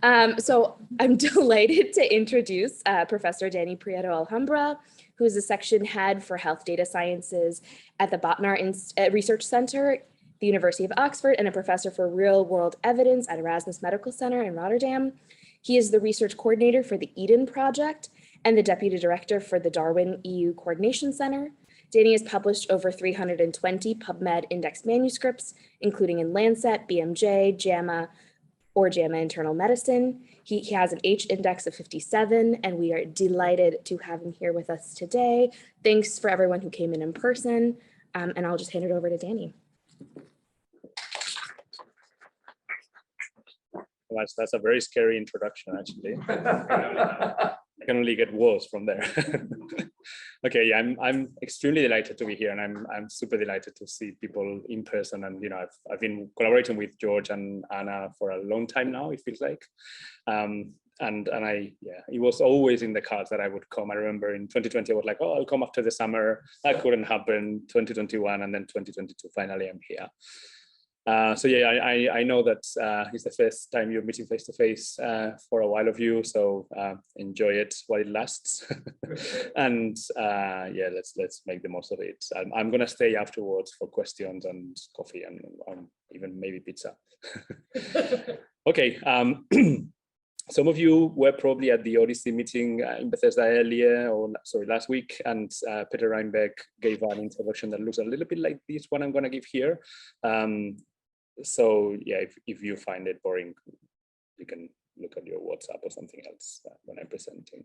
So I'm delighted to introduce Professor Dani Prieto-Alhambra, who is the section head for health data sciences at the Botnar Research Centre, the University of Oxford, and a professor for real world evidence at Erasmus Medical Centre in Rotterdam. He is the research coordinator for the EHDEN project and the deputy director for the DARWIN EU Coordination Centre. Dani has published over 320 Pubmed-indexed manuscripts, including in Lancet, BMJ, JAMA, or JAMA Internal Medicine. He has an H index of 57, and we are delighted to have him here with us today. Thanks for everyone who came in person, and I'll just hand it over to Dani. That's a very scary introduction, actually. I can only get worse from there. Okay, yeah, I'm extremely delighted to be here, and I'm super delighted to see people in person. And I've been collaborating with George and Anna for a long time now, it feels like. And it was always in the cards that I would come. I remember in 2020 I was like, oh, I'll come after the summer. That couldn't happen. 2021, and then 2022 finally I'm here. So yeah, I know that it's the first time you're meeting face to face for a while of you, so enjoy it while it lasts. And yeah, let's make the most of it. I'm gonna stay afterwards for questions and coffee and even maybe pizza. Okay. Some of you were probably at the Odyssey meeting in Bethesda earlier, or sorry, last week, and Peter Reinbeck gave an introduction that looks a little bit like this one I'm going to give here. So yeah, if you find it boring, you can look at your WhatsApp or something else when I'm presenting.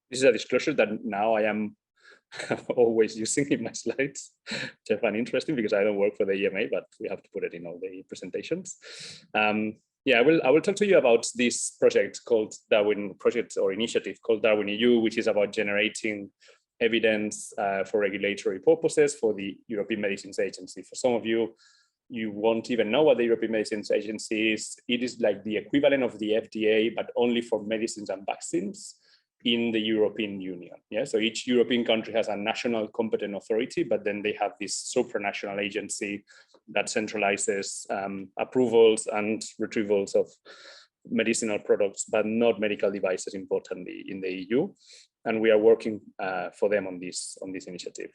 This is a disclosure that now I am always using in my slides, which I find interesting because I don't work for the EMA, but we have to put it in all the presentations. Yeah, I will talk to you about this project called DARWIN project or initiative called DARWIN EU, which is about generating evidence for regulatory purposes for the European Medicines Agency. For some of you, you won't even know what the European Medicines Agency is. It is like the equivalent of the FDA, but only for medicines and vaccines in the European Union. Yeah, so each European country has a national competent authority, but then they have this supranational agency that centralizes approvals and retrievals of medicinal products, but not medical devices, importantly, in the EU. And we are working for them on this initiative.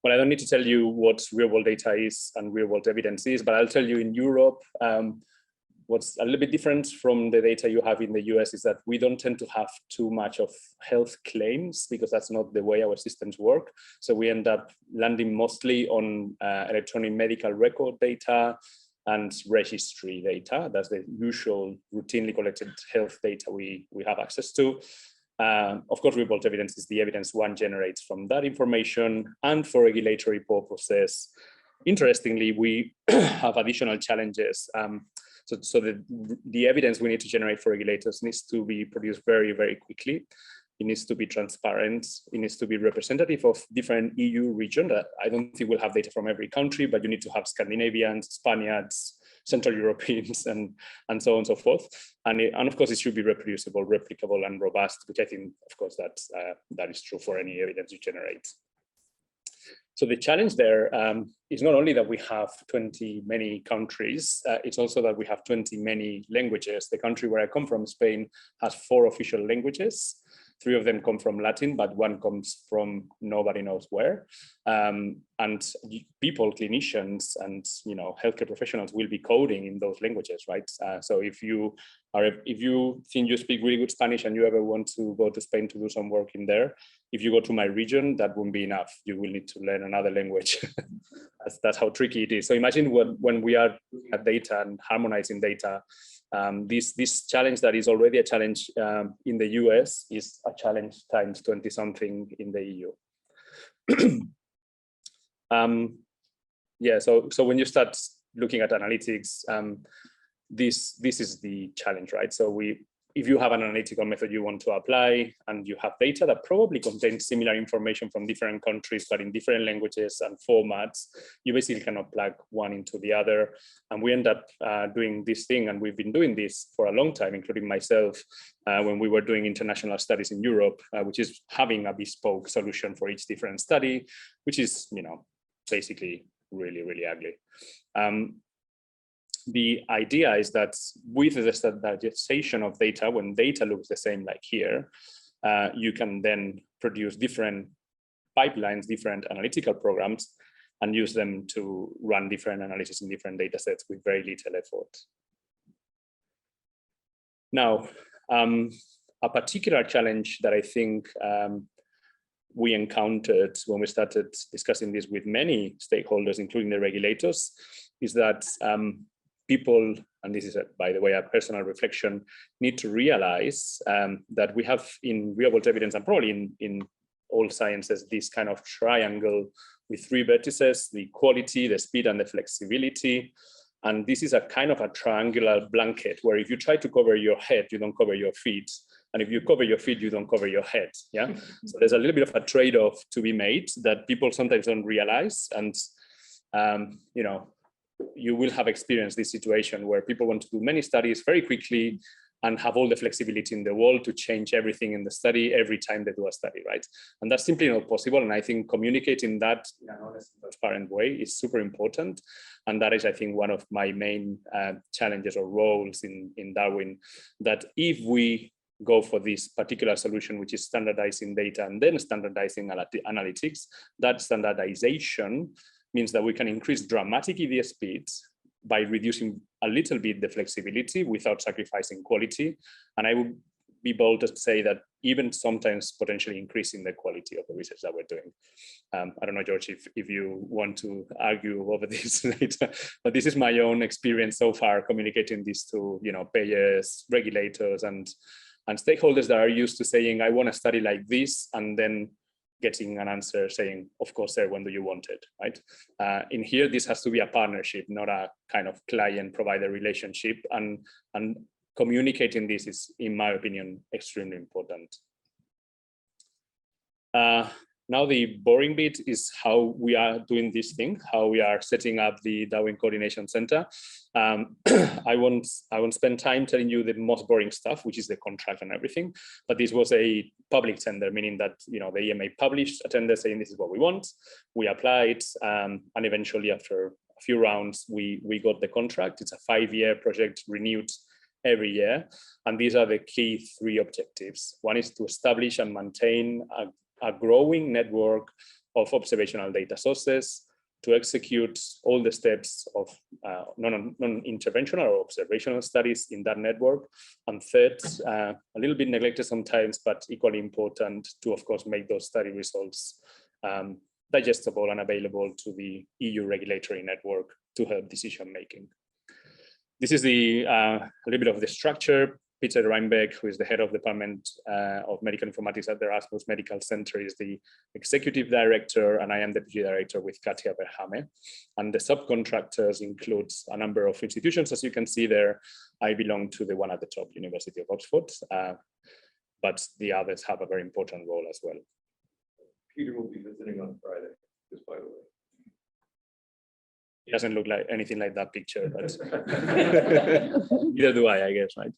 Well, I don't need to tell you what real-world data is and real-world evidence is, but I'll tell you in Europe, what's a little bit different from the data you have in the US is that we don't tend to have too much of health claims because that's not the way our systems work. So we end up landing mostly on electronic medical record data and registry data. That's the usual routinely collected health data we have access to. Of course, real-world evidence is the evidence one generates from that information, and for regulatory purposes, interestingly, we have additional challenges. So the evidence we need to generate for regulators needs to be produced very, very quickly. It needs to be transparent. It needs to be representative of different EU regions. I don't think we'll have data from every country, but you need to have Scandinavians, Spaniards, Central Europeans, and so on and so forth. And of course, it should be reproducible, replicable, and robust, which I think, of course, that is true for any evidence you generate. So the challenge there is not only that we have 20 many countries, it's also that we have 20 many languages. The country where I come from, Spain, has 4 official languages. 3 of them come from Latin, but 1 comes from nobody knows where. And people, clinicians, and healthcare professionals will be coding in those languages, right? So if you think you speak really good Spanish and you ever want to go to Spain to do some work in there, if you go to my region, that won't be enough. You will need to learn another language. That's how tricky it is. So imagine when we are looking at data and harmonizing data, this challenge that is already a challenge in the US is a challenge times 20 something in the EU. Yeah, so when you start looking at analytics, this is the challenge, right? So if you have an analytical method you want to apply and you have data that probably contains similar information from different countries, but in different languages and formats, you basically cannot plug one into the other. And we end up doing this thing, and we've been doing this for a long time, including myself, when we were doing international studies in Europe, which is having a bespoke solution for each different study, which is, basically really, really ugly. The idea is that with the standardization of data, when data looks the same like here, you can then produce different pipelines, different analytical programs, and use them to run different analysis in different data sets with very little effort. Now, a particular challenge that I think we encountered when we started discussing this with many stakeholders, including the regulators, is that people, and this is, by the way, a personal reflection, need to realize that we have in real-world evidence, and probably in all sciences, this kind of triangle with three vertices: the quality, the speed, and the flexibility. And this is a kind of a triangular blanket where if you try to cover your head, you don't cover your feet. And if you cover your feet, you don't cover your head. Yeah. So there's a little bit of a trade-off to be made that people sometimes don't realize. And, you know, you will have experienced this situation where people want to do many studies very quickly and have all the flexibility in the world to change everything in the study every time they do a study, right? And that's simply not possible. And I think communicating that in an honest, transparent way is super important. And that is, I think, one of my main challenges or roles in Darwin, that if we go for this particular solution, which is standardizing data and then standardizing analytics, that standardization means that we can increase dramatically the speeds by reducing a little bit the flexibility without sacrificing quality. And I would be bold to say that even sometimes potentially increasing the quality of the research that we're doing. I don't know, George, if you want to argue over this later, but this is my own experience so far, communicating this to, you know, payers, regulators, and stakeholders that are used to saying, I want a study like this, and then getting an answer saying, of course, sir, when do you want it, right? In here, this has to be a partnership, not a kind of client-provider relationship. And communicating this is, in my opinion, extremely important. Now the boring bit is how we are doing this thing, how we are setting up the DARWIN Coordination Centre. I won't spend time telling you the most boring stuff, which is the contract and everything. But this was a public tender, meaning that, you know, the EMA published a tender saying this is what we want. We applied, and eventually after a few rounds, we got the contract. It's a 5-year project renewed every year, and these are the key 3 objectives. One is to establish and maintain a growing network of observational data sources, to execute all the steps of non-interventional or observational studies in that network. And third, a little bit neglected sometimes, but equally important, to, of course, make those study results digestible and available to the EU regulatory network to help decision-making. This is the a little bit of the structure. Peter Reinbeck, who is the head of the Department of Medical Informatics at the Erasmus Medical Center, is the executive director, and I am deputy director with Katia Berhame. And the subcontractors include a number of institutions, as you can see there. I belong to the one at the top, University of Oxford, but the others have a very important role as well. Peter will be visiting on Friday, just by the way. It doesn't look like anything like that picture, but neither do I guess, right?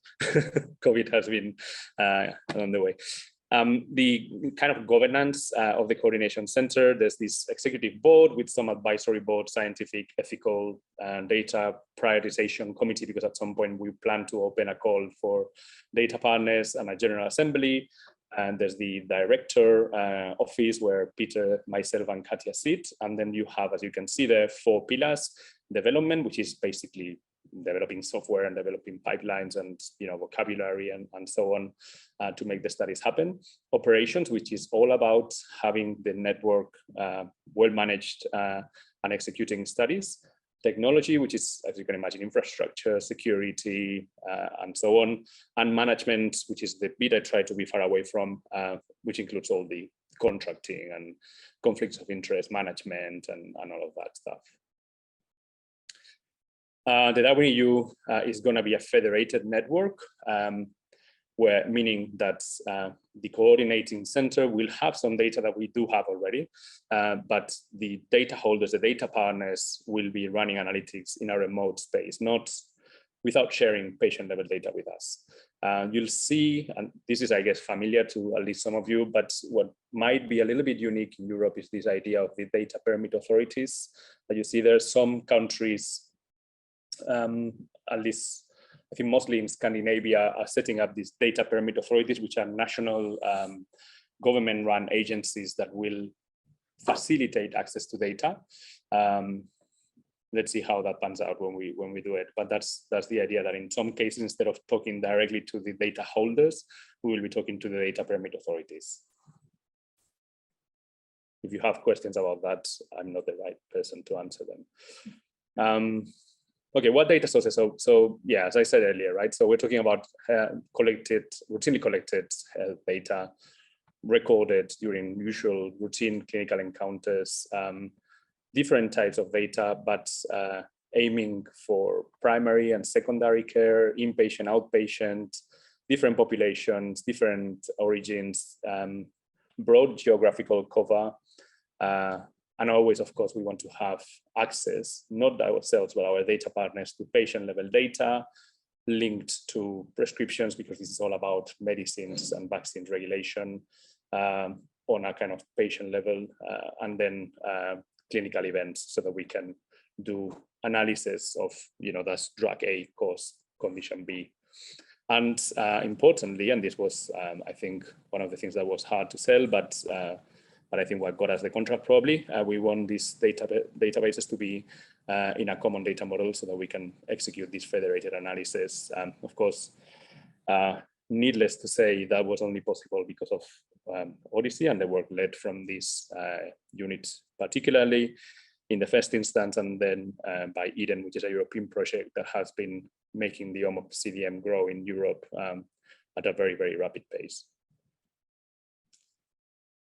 COVID has been on the way. The kind of governance of the Coordination Center, there's this executive board with some advisory board, scientific, ethical, data prioritization committee, because at some point we plan to open a call for data partners and a general assembly. And there's the director office where Peter, myself, and Katia sit. And then you have, as you can see there, 4 pillars: development, which is basically developing software and developing pipelines and, you know, vocabulary and so on to make the studies happen. Operations, which is all about having the network well managed and executing studies. Technology, which is, as you can imagine, infrastructure, security, and so on. And management, which is the bit I try to be far away from, which includes all the contracting and conflicts of interest management and all of that stuff. The DARWIN EU is going to be a federated network, where meaning that the coordinating center will have some data that we do have already, but the data holders, the data partners, will be running analytics in a remote space, not without sharing patient level data with us. You'll see, and this is, I guess, familiar to at least some of you, but what might be a little bit unique in Europe is this idea of the data permit authorities. That you see there are some countries, at least I think mostly in Scandinavia, are setting up these data permit authorities, which are national government-run agencies that will facilitate access to data. Let's see how that pans out when we do it. But that's the idea, that in some cases, instead of talking directly to the data holders, we will be talking to the data permit authorities. If you have questions about that, I'm not the right person to answer them. Okay, what data sources? So yeah, as I said earlier, right? So we're talking about routinely collected health data, recorded during usual routine clinical encounters, different types of data, but aiming for primary and secondary care, inpatient, outpatient, different populations, different origins, broad geographical cover, and always, of course, we want to have access, not ourselves, but our data partners, to patient level data linked to prescriptions, because this is all about medicines and vaccines regulation on a kind of patient level, and then clinical events, so that we can do analysis of, does drug A cause condition B. And importantly, and this was, I think, one of the things that was hard to sell, but I think what got us the contract probably, we want these databases to be in a common data model, so that we can execute this federated analysis. Of course, needless to say, that was only possible because of Odyssey and the work led from this unit, particularly in the first instance, and then by EHDEN, which is a European project that has been making the OMOP CDM grow in Europe at a very, very rapid pace.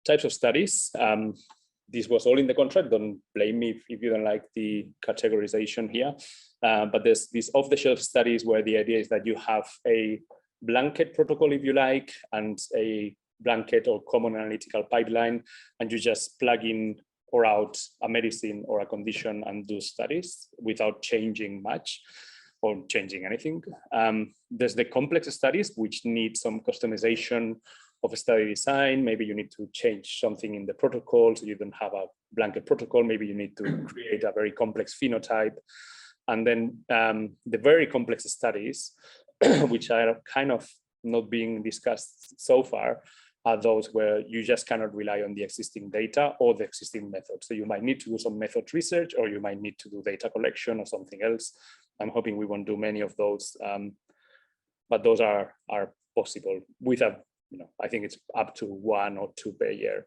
Types of studies. This was all in the contract. Don't blame me if you don't like the categorization here. But there's these off-the-shelf studies where the idea is that you have a blanket protocol, if you like, and a blanket or common analytical pipeline, and you just plug in or out a medicine or a condition and do studies without changing much or changing anything. There's the complex studies, which need some customization of a study design. Maybe you need to change something in the protocol, so you don't have a blanket protocol. Maybe you need to create a very complex phenotype. And then the very complex studies, which are kind of not being discussed so far, are those where you just cannot rely on the existing data or the existing method. So you might need to do some method research, or you might need to do data collection or something else. I'm hoping we won't do many of those, but those are possible with a, I think it's up to 1 or 2 per year.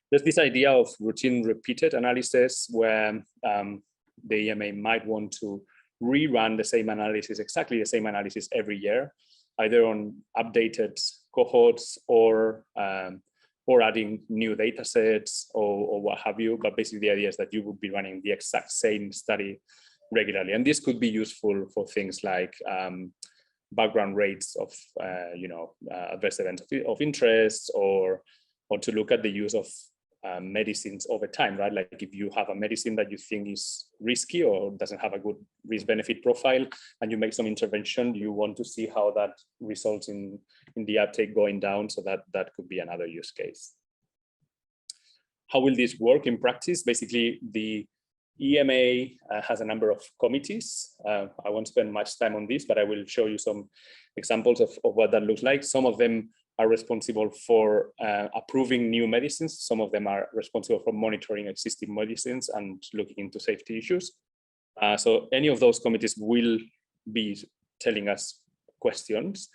There's this idea of routine repeated analysis where the EMA might want to rerun the same analysis, exactly the same analysis every year, either on updated cohorts or adding new data sets or what have you. But basically the idea is that you would be running the exact same study regularly. And this could be useful for things like background rates of adverse events of interest, or to look at the use of medicines over time, right? Like if you have a medicine that you think is risky or doesn't have a good risk-benefit profile, and you make some intervention, you want to see how that results in the uptake going down. So that could be another use case. How will this work in practice? Basically, the EMA has a number of committees. I won't spend much time on this, but I will show you some examples of what that looks like. Some of them are responsible for approving new medicines. Some of them are responsible for monitoring existing medicines and looking into safety issues. So any of those committees will be telling us questions.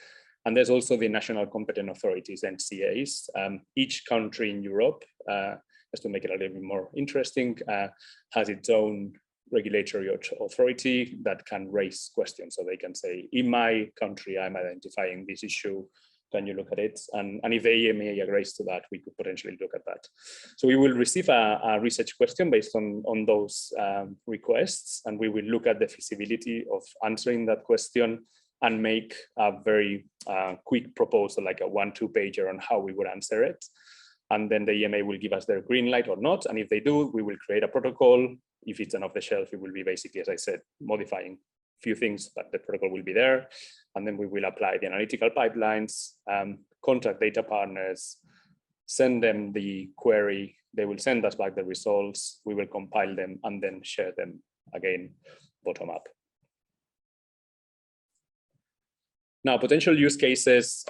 And there's also the national competent authorities, NCAs. Each country in Europe, just to make it a little bit more interesting, has its own regulatory authority that can raise questions. So they can say, in my country, I'm identifying this issue. Can you look at it? And if the EMA agrees to that, we could potentially look at that. So we will receive a research question based on those requests, and we will look at the feasibility of answering that question and make a very quick proposal, like a 1-2 pager on how we would answer it. And then the EMA will give us their green light or not. And if they do, we will create a protocol. If it's an off-the-shelf, it will be basically, as I said, modifying few things, but the protocol will be there. And then we will apply the analytical pipelines, contact data partners, send them the query. They will send us back the results. We will compile them and then share them again, bottom up. Now, potential use cases,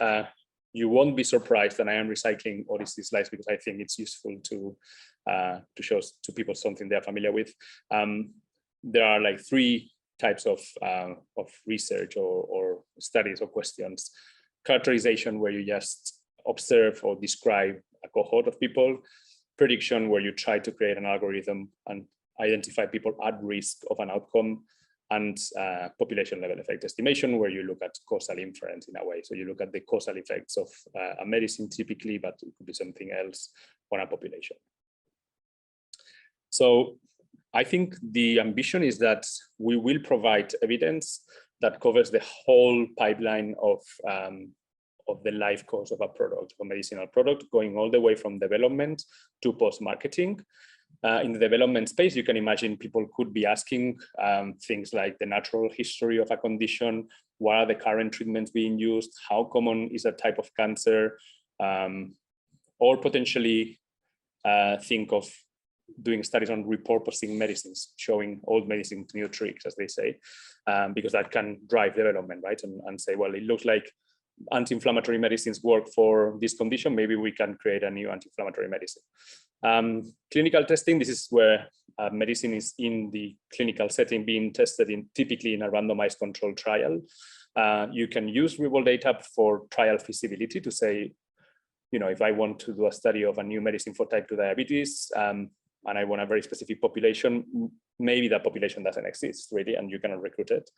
you won't be surprised that I am recycling all these slides because I think it's useful to show to people something they're familiar with. There are like 3 types of research or studies or questions. Characterization, where you just observe or describe a cohort of people. Prediction, where you try to create an algorithm and identify people at risk of an outcome. And population level effect estimation, where you look at causal inference in a way. So you look at the causal effects of a medicine typically, but it could be something else on a population. So I think the ambition is that we will provide evidence that covers the whole pipeline of the life course of a product, a medicinal product, going all the way from development to post-marketing. In the development space, you can imagine people could be asking things like the natural history of a condition, what are the current treatments being used, how common is a type of cancer, or potentially think of doing studies on repurposing medicines, showing old medicine new tricks, as they say, because that can drive development, right? And say, well, it looks like anti-inflammatory medicines work for this condition, maybe we can create a new anti-inflammatory medicine. Clinical testing, this is where medicine is in the clinical setting being tested typically in a randomized controlled trial. You can use real-world data for trial feasibility to say, you know, if I want to do a study of a new medicine for type 2 diabetes, and I want a very specific population, maybe that population doesn't exist really, and you cannot recruit it.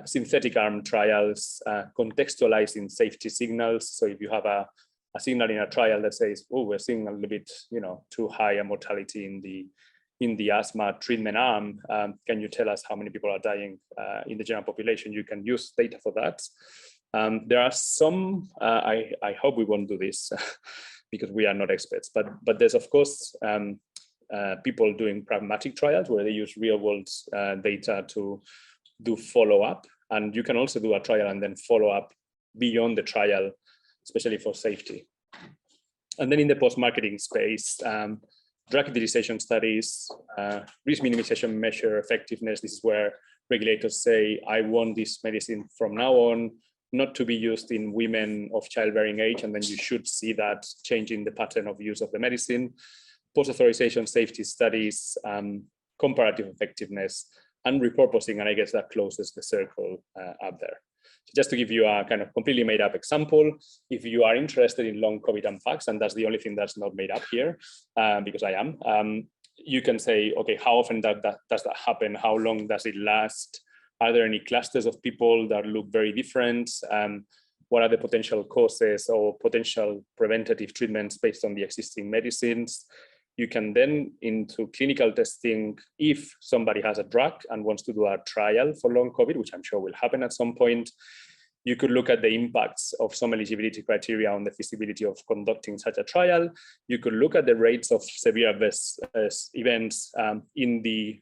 Synthetic arm trials, contextualizing safety signals. So if you have a signal in a trial that says, oh, we're seeing a little bit, you know, too high a mortality in the asthma treatment arm, can you tell us how many people are dying in the general population? You can use data for that. There are some, I hope we won't do this because we are not experts, but there's of course people doing pragmatic trials where they use real world data to do follow-up, and you can also do a trial and then follow up beyond the trial, especially for safety. And then in the post-marketing space, drug utilization studies, risk minimization measure effectiveness. This is where regulators say, I want this medicine from now on not to be used in women of childbearing age, and then you should see that changing the pattern of use of the medicine. Post-authorization safety studies, comparative effectiveness, and repurposing, and I guess that closes the circle up there. So just to give you a kind of completely made up example, if you are interested in long COVID and facts, and that's the only thing that's not made up here, because I am, you can say, okay, how often does that happen? How long does it last? Are there any clusters of people that look very different? What are the potential causes or potential preventative treatments based on the existing medicines? You can then into clinical testing, if somebody has a drug and wants to do a trial for long COVID, which I'm sure will happen at some point, you could look at the impacts of some eligibility criteria on the feasibility of conducting such a trial. You could look at the rates of severe adverse events in the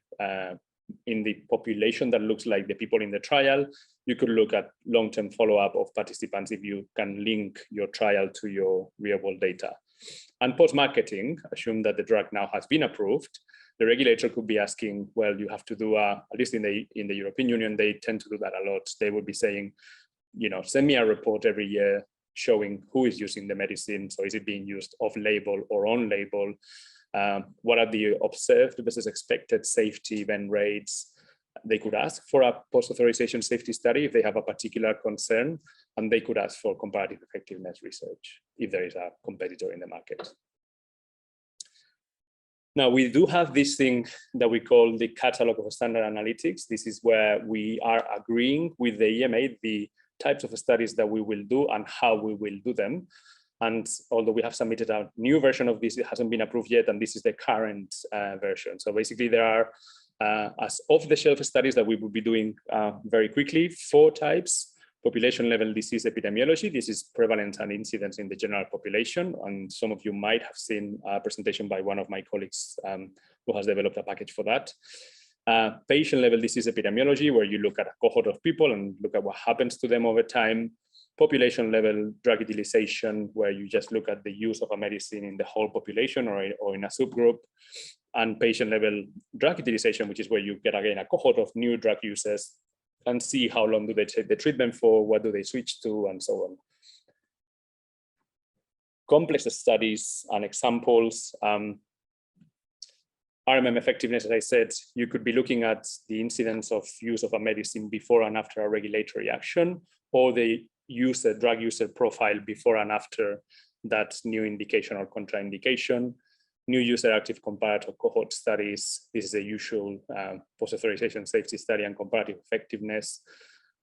population that looks like the people in the trial. You could look at long-term follow-up of participants if you can link your trial to your real-world data. And post-marketing, assume that the drug now has been approved, the regulator could be asking, well, you have to do at least in the European Union, they tend to do that a lot. They would be saying, you know, send me a report every year showing who is using the medicine. So is it being used off-label or on-label? What are the observed versus expected safety event rates? They could ask for a post-authorization safety study if they have a particular concern, and they could ask for comparative effectiveness research if there is a competitor in the market. Now, we do have this thing that we call the catalog of standard analytics. This is where we are agreeing with the EMA the types of studies that we will do and how we will do them. And although we have submitted a new version of this, it hasn't been approved yet, and this is the current version. So basically there are as off-the-shelf studies that we will be doing very quickly, 4 types. Population level disease epidemiology. This is prevalence and incidence in the general population. And some of you might have seen a presentation by one of my colleagues who has developed a package for that. Patient level disease epidemiology, where you look at a cohort of people and look at what happens to them over time. Population level drug utilization, where you just look at the use of a medicine in the whole population or in a subgroup. And patient level drug utilization, which is where you get, again, a cohort of new drug users and see how long do they take the treatment for, what do they switch to, and so on. Complex studies and examples. RMM effectiveness, as I said, you could be looking at the incidence of use of a medicine before and after a regulatory action, or the drug user profile before and after that new indication or contraindication. New user active comparator cohort studies. This is a usual post-authorization safety study and comparative effectiveness,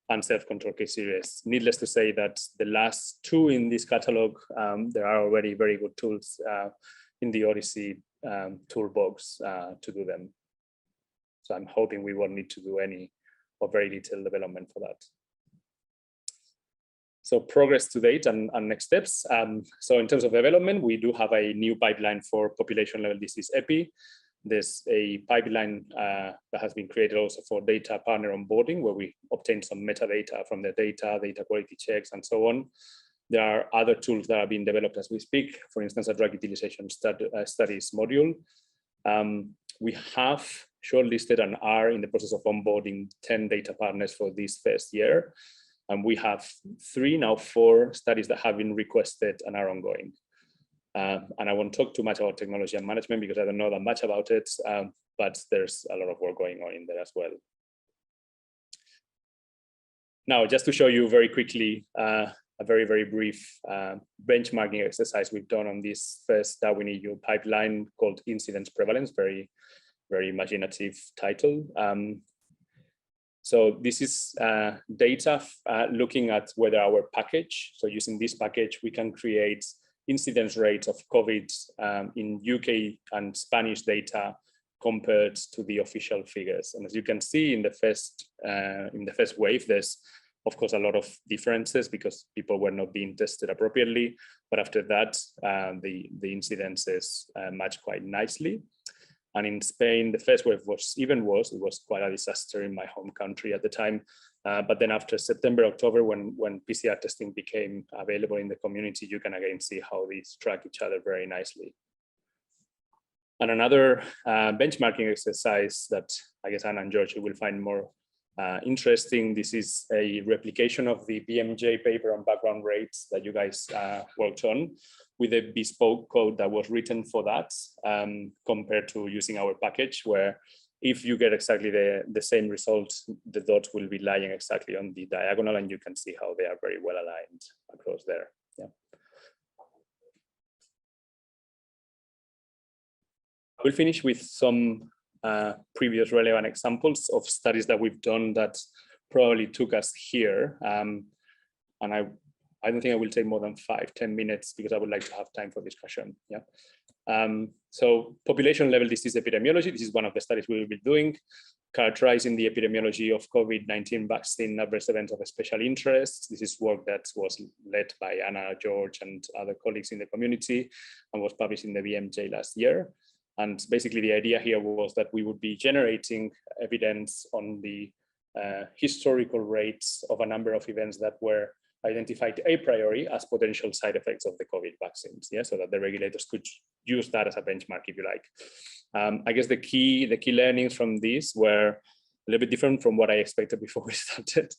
and self-control case series. Needless to say that the last two in this catalog, there are already very good tools in the Odyssey toolbox to do them. So I'm hoping we won't need to do any or very detailed development for that. So progress to date and next steps. So in terms of development, we do have a new pipeline for population level disease epi. There's a pipeline that has been created also for data partner onboarding, where we obtain some metadata from the data quality checks, and so on. There are other tools that are being developed as we speak, for instance, a drug utilization studies module. We have shortlisted and are in the process of onboarding 10 data partners for this first year. And we have 4 studies that have been requested and are ongoing. And I won't talk too much about technology and management because I don't know that much about it, but there's a lot of work going on in there as well. Now, just to show you very quickly, a very, very brief benchmarking exercise we've done on this first DARWIN EU pipeline called Incidence Prevalence, very, very imaginative title. So this is data looking at whether our package, so using this package, we can create incidence rates of COVID in UK and Spanish data compared to the official figures. And as you can see in the first wave, there's of course a lot of differences because people were not being tested appropriately. But after that, the incidences match quite nicely. And in Spain, the first wave was even worse. It was quite a disaster in my home country at the time. But then after September, October, when PCR testing became available in the community, you can again see how these track each other very nicely. And another benchmarking exercise that I guess Anna and George will find more interesting. This is a replication of the BMJ paper on background rates that you guys worked on, with a bespoke code that was written for that, compared to using our package, where if you get exactly the same result, the dots will be lying exactly on the diagonal, and you can see how they are very well aligned across there. Yeah. I will finish with some previous relevant examples of studies that we've done that probably took us here. And I don't think I will take more than 5-10 minutes because I would like to have time for discussion. Yeah. So population level disease epidemiology, this is one of the studies we will be doing, characterizing the epidemiology of COVID-19 vaccine adverse events of special interest. This is work that was led by Anna, George, and other colleagues in the community and was published in the BMJ last year. And basically the idea here was that we would be generating evidence on the historical rates of a number of events that were identified a priori as potential side effects of the COVID vaccines, yeah, so that the regulators could use that as a benchmark, if you like. I guess the key learnings from this were a little bit different from what I expected before we started.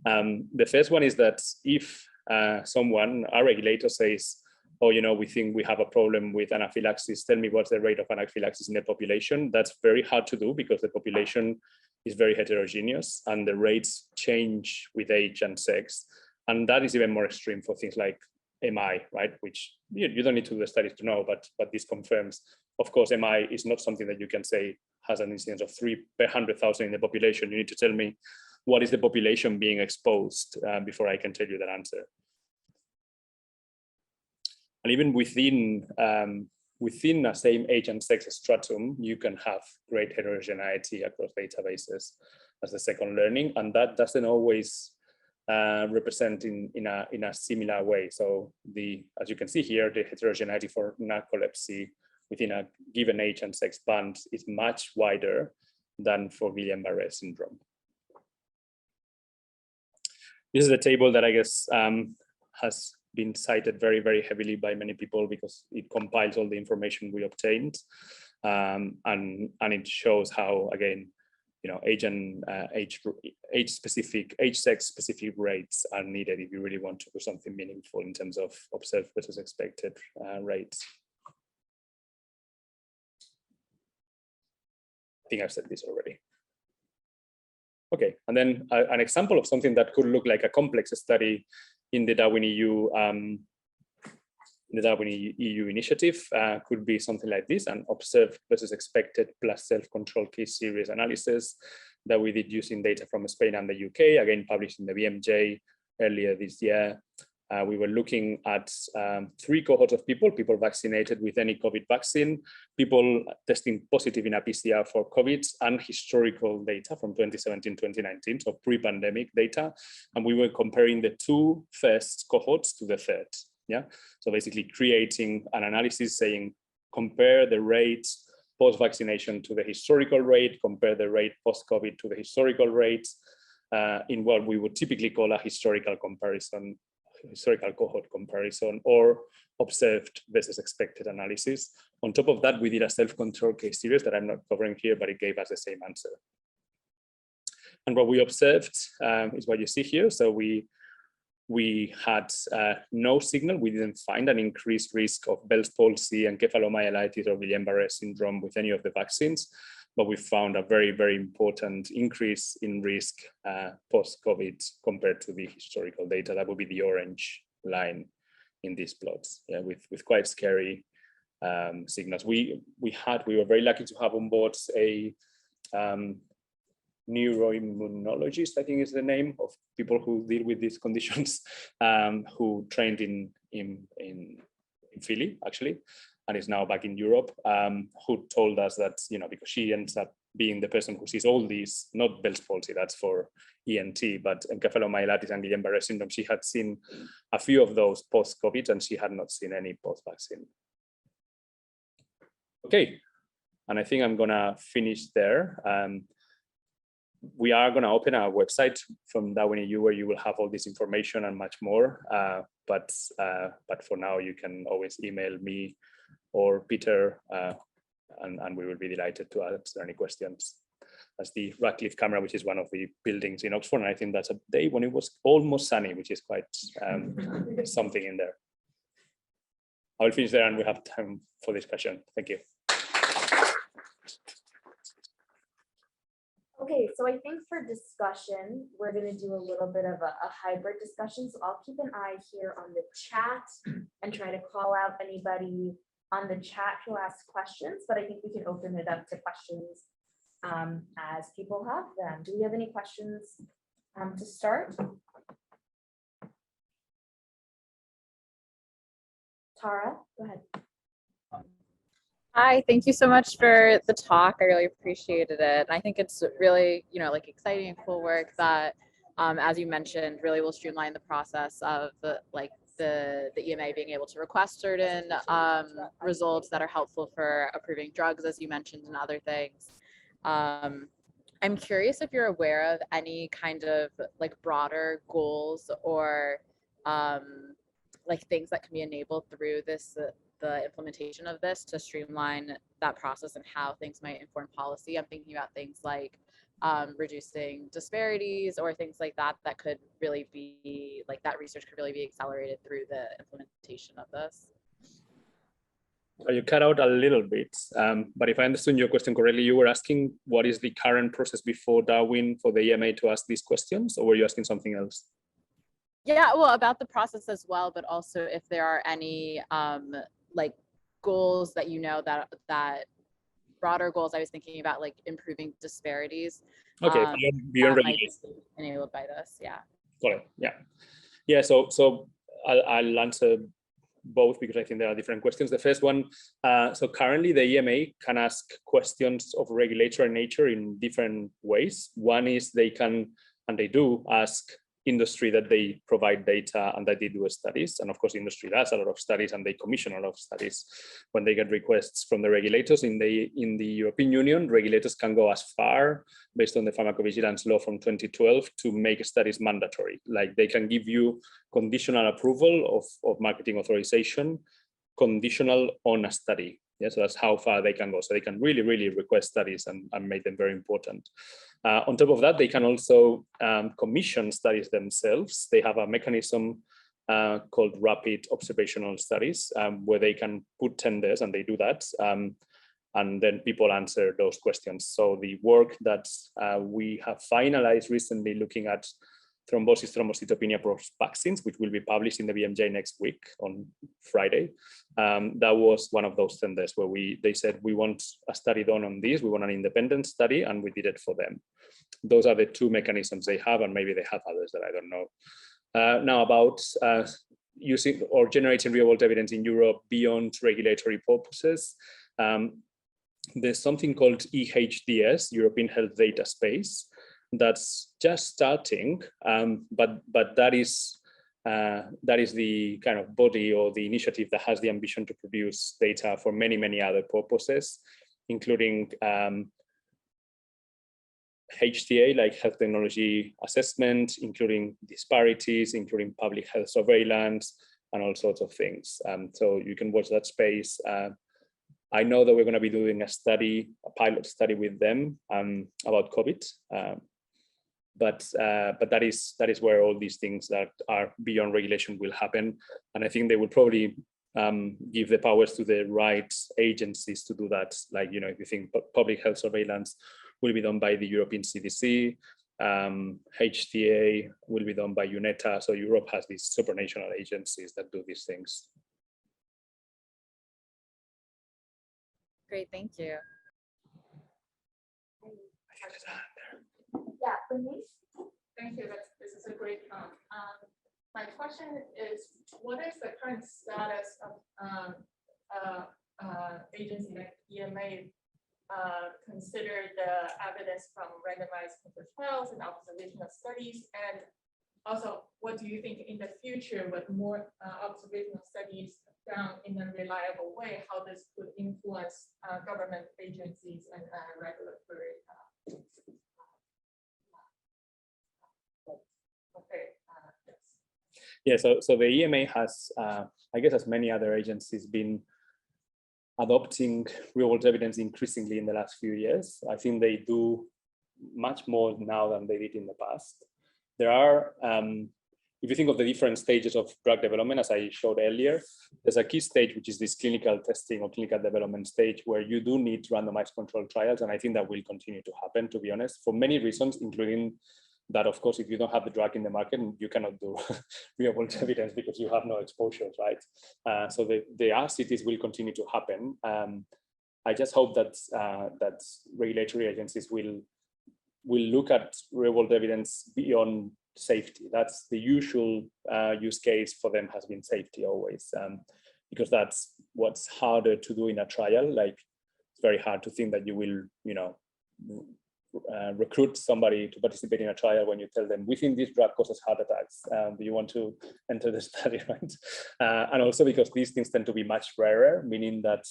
The first one is that if our regulator says, oh, you know, we think we have a problem with anaphylaxis, tell me what's the rate of anaphylaxis in the population. That's very hard to do because the population is very heterogeneous and the rates change with age and sex. And that is even more extreme for things like MI, right? Which you don't need to do the studies to know, but this confirms, of course, MI is not something that you can say has an incidence of 3 per 100,000 in the population. You need to tell me what is the population being exposed before I can tell you that answer. And even within a same age and sex stratum, you can have great heterogeneity across databases as the second learning, and that doesn't always represent in a similar way. So as you can see here, the heterogeneity for narcolepsy within a given age and sex band is much wider than for Guillain-Barré syndrome. This is a table that I guess has been cited very, very heavily by many people because it compiles all the information we obtained. And it shows how, again, age and sex specific rates are needed if you really want to do something meaningful in terms of observed versus expected rates. I think I've said this already. Okay, and then an example of something that could look like a complex study in the DARWIN EU initiative could be something like this: an observed versus expected plus self-controlled case series analysis that we did using data from Spain and the UK, again published in the BMJ earlier this year. We were looking at 3 cohorts of people vaccinated with any COVID vaccine, people testing positive in a PCR for COVID, and historical data from 2017-2019, so pre-pandemic data. And we were comparing the 2 first cohorts to the third. Yeah, so basically creating an analysis saying, compare the rate post-vaccination to the historical rate, compare the rate post-COVID to the historical rate in what we would typically call a historical comparison, historical cohort comparison, or observed versus expected analysis. On top of that, we did a self-control case series that I'm not covering here, but it gave us the same answer. And what we observed is what you see here. So we had no signal. We didn't find an increased risk of Bell's palsy, encephalomyelitis, or Guillain-Barré syndrome with any of the vaccines, but we found a very, very important increase in risk post-COVID compared to the historical data. That would be the orange line in these plots, yeah, with quite scary signals. We were very lucky to have on board a neuroimmunologist, I think is the name, of people who deal with these conditions, who trained in Philly, actually, and is now back in Europe, who told us that, because she ends up being the person who sees all these, not Bell's palsy, that's for ENT, but encephalomyelitis and Guillain-Barré syndrome, she had seen a few of those post-COVID and she had not seen any post-vaccine. Okay, and I think I'm gonna finish there. We are going to open our website from DARWIN EU where you will have all this information and much more. But for now, you can always email me or Peter, and we will be delighted to answer any questions. That's the Radcliffe camera, which is one of the buildings in Oxford. And I think that's a day when it was almost sunny, which is quite something in there. I will finish there and we have time for discussion. Thank you. Okay, so I think for discussion, we're going to do a little bit of a hybrid discussion. So I'll keep an eye here on the chat and try to call out anybody on the chat who asks questions, but I think we can open it up to questions as people have them. Do we have any questions to start? Tara, go ahead. Hi, thank you so much for the talk. I really appreciated it. I think it's really, like exciting and cool work that, as you mentioned, really will streamline the process of the EMA being able to request certain results that are helpful for approving drugs, as you mentioned, and other things. I'm curious if you're aware of any kind of broader goals or things that can be enabled through this the implementation of this to streamline that process and how things might inform policy. I'm thinking about things like reducing disparities or things like that that could really be that research could really be accelerated through the implementation of this. So you cut out a little bit, but if I understood your question correctly, you were asking what is the current process before DARWIN for the EMA to ask these questions, or were you asking something else? Yeah, well, about the process as well, but also if there are any goals that that broader goals I was thinking about, improving disparities. Okay, beyond regulation enabled by this, yeah. Got it. Yeah. So I'll answer both because I think there are different questions. The first one, so currently the EMA can ask questions of regulatory nature in different ways. One is they can, and they do, ask industry that they provide data and that they do studies. And of course, industry does a lot of studies and they commission a lot of studies. When they get requests from the regulators in the European Union, regulators can go as far, based on the pharmacovigilance law from 2012, to make studies mandatory. Like they can give you conditional approval of marketing authorization, conditional on a study. Yeah, so that's how far they can go. So they can really, really request studies and make them very important. On top of that, they can also commission studies themselves. They have a mechanism called rapid observational studies, where they can put tenders, and they do that. And then people answer those questions. So the work that we have finalized recently looking at thrombosis, thrombocytopenia vaccines, which will be published in the BMJ next week on Friday. That was one of those tenders where they said, we want a study done on this, we want an independent study, and we did it for them. Those are the two mechanisms they have, and maybe they have others that I don't know. Now about using or generating real world evidence in Europe beyond regulatory purposes. There's something called EHDEN, European Health Data Space, that's just starting, but that is the kind of body or the initiative that has the ambition to produce data for many, many other purposes, including HTA, like health technology assessment, including disparities, including public health surveillance, and all sorts of things. So you can watch that space. I know that we're going to be doing a pilot study with them about COVID. But that is where all these things that are beyond regulation will happen. And I think they will probably give the powers to the right agencies to do that. Like, you know, if you think public health surveillance will be done by the European CDC, HTA will be done by UNETA. So Europe has these supranational agencies that do these things. Great, thank you. Yeah, Denise? Thank you. This is a great talk. My question is, what is the current status of agency like EMA consider the evidence from randomized controlled trials and observational studies? And also, what do you think in the future with more observational studies done in a reliable way, how this could influence government agencies and regulatory Yeah, so the EMA has, I guess, as many other agencies, been adopting real-world evidence increasingly in the last few years. I think they do much more now than they did in the past. There are, if you think of the different stages of drug development, as I showed earlier, there's a key stage, which is this clinical testing or clinical development stage, where you do need randomized controlled trials. And I think that will continue to happen, to be honest, for many reasons, including that, of course, if you don't have the drug in the market, you cannot do real world evidence because you have no exposures, right? So the RCTs will continue to happen. I just hope that that regulatory agencies will look at real world evidence beyond safety. That's the usual use case for them, has been safety always, because that's what's harder to do in a trial. Like, it's very hard to think that you will, you know, recruit somebody to participate in a trial when you tell them, we think this drug causes heart attacks. Do you want to enter the study, right? And also because these things tend to be much rarer, meaning that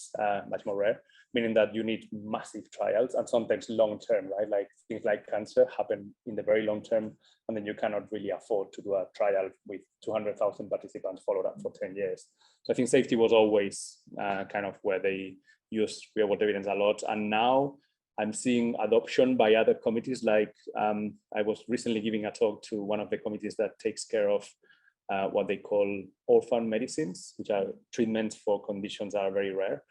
much more rare, meaning that you need massive trials and sometimes long-term, right? Like things like cancer happen in the very long term, and then you cannot really afford to do a trial with 200,000 participants followed up for 10 years. So I think safety was always kind of where they used real-world evidence a lot. And now I'm seeing adoption by other committees. Like I was recently giving a talk to one of the committees that takes care of what they call orphan medicines, which are treatments for conditions that are very rare.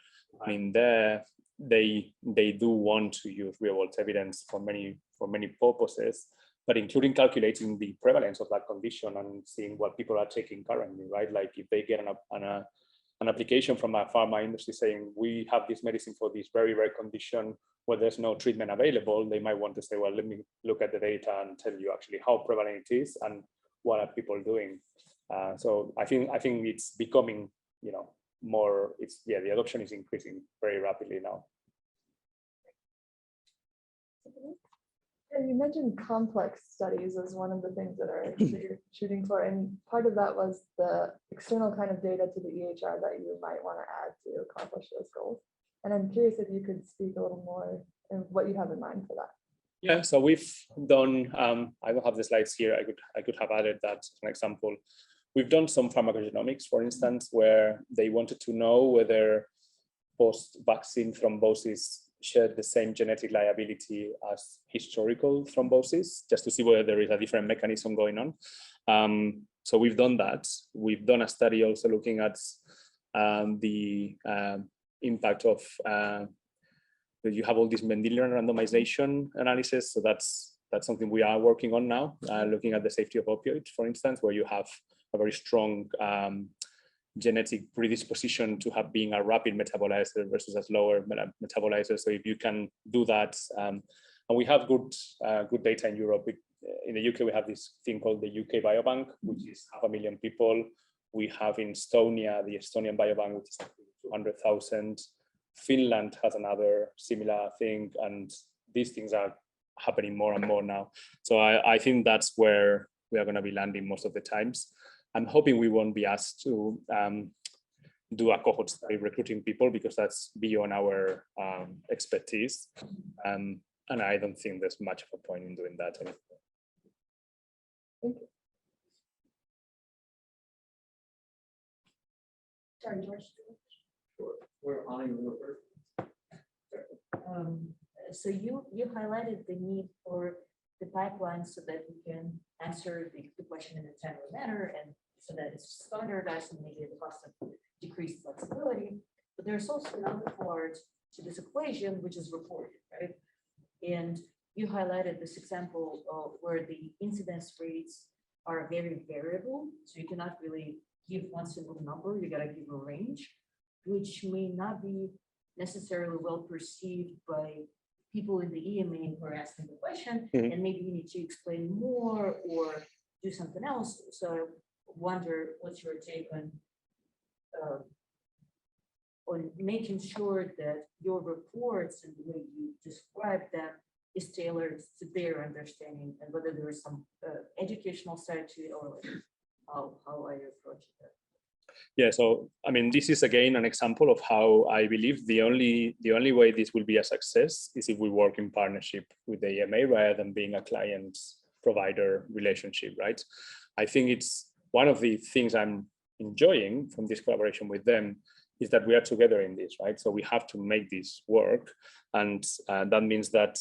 I mean, they do want to use real-world evidence for many purposes, but including calculating the prevalence of that condition and seeing what people are taking currently, right? Like if they get an application from a pharma industry saying, we have this medicine for this very rare condition where there's no treatment available, they might want to say, well, let me look at the data and tell you actually how prevalent it is and what are people doing. So I think it's becoming, you know, more, the adoption is increasing very rapidly now. And you mentioned complex studies as one of the things that you're shooting for, and part of that was the external kind of data to the EHR that you might want to add to accomplish those goals. And I'm curious if you could speak a little more and what you have in mind for that. Yeah, so we've done, I don't have the slides here, I could have added that as an example. We've done some pharmacogenomics, for instance, where they wanted to know whether post-vaccine thrombosis shared the same genetic liability as historical thrombosis, just to see whether there is a different mechanism going on. So we've done that. We've done a study also looking at the impact of you have all this Mendelian randomization analysis. So that's something we are working on now, looking at the safety of opioids, for instance, where you have a very strong genetic predisposition to have being a rapid metabolizer versus a slower metabolizer. So if you can do that, and we have good data in Europe. In the UK, we have this thing called the UK Biobank, which is 500,000 people. We have in Estonia, the Estonian Biobank, which is 200,000. Finland has another similar thing, and these things are happening more and more now. So I think that's where we are going to be landing most of the times. I'm hoping we won't be asked to do a cohort study recruiting people, because that's beyond our expertise. And I don't think there's much of a point in doing that anymore. Thank you. Sorry, George. Sure. We're on you first. So you highlighted the need for the pipeline so that we can answer the question in a timely manner, and so that it's standardized and maybe the cost of decreased flexibility. But there's also another part to this equation, which is reported, right? And you highlighted this example where the incidence rates are very variable. So you cannot really give one single number, you gotta give a range, which may not be necessarily well perceived by people in the EMA who are asking the question, and maybe you need to explain more or do something else. So I wonder what's your take on making sure that your reports and the way you describe them is tailored to their understanding, and whether there is some educational side to it, or like how I approach that. Yeah, so I mean, this is again an example of how I believe the only way this will be a success is if we work in partnership with the EMA rather than being a client-provider relationship, right? I think it's one of the things I'm enjoying from this collaboration with them is that we are together in this, right? So we have to make this work, and that means that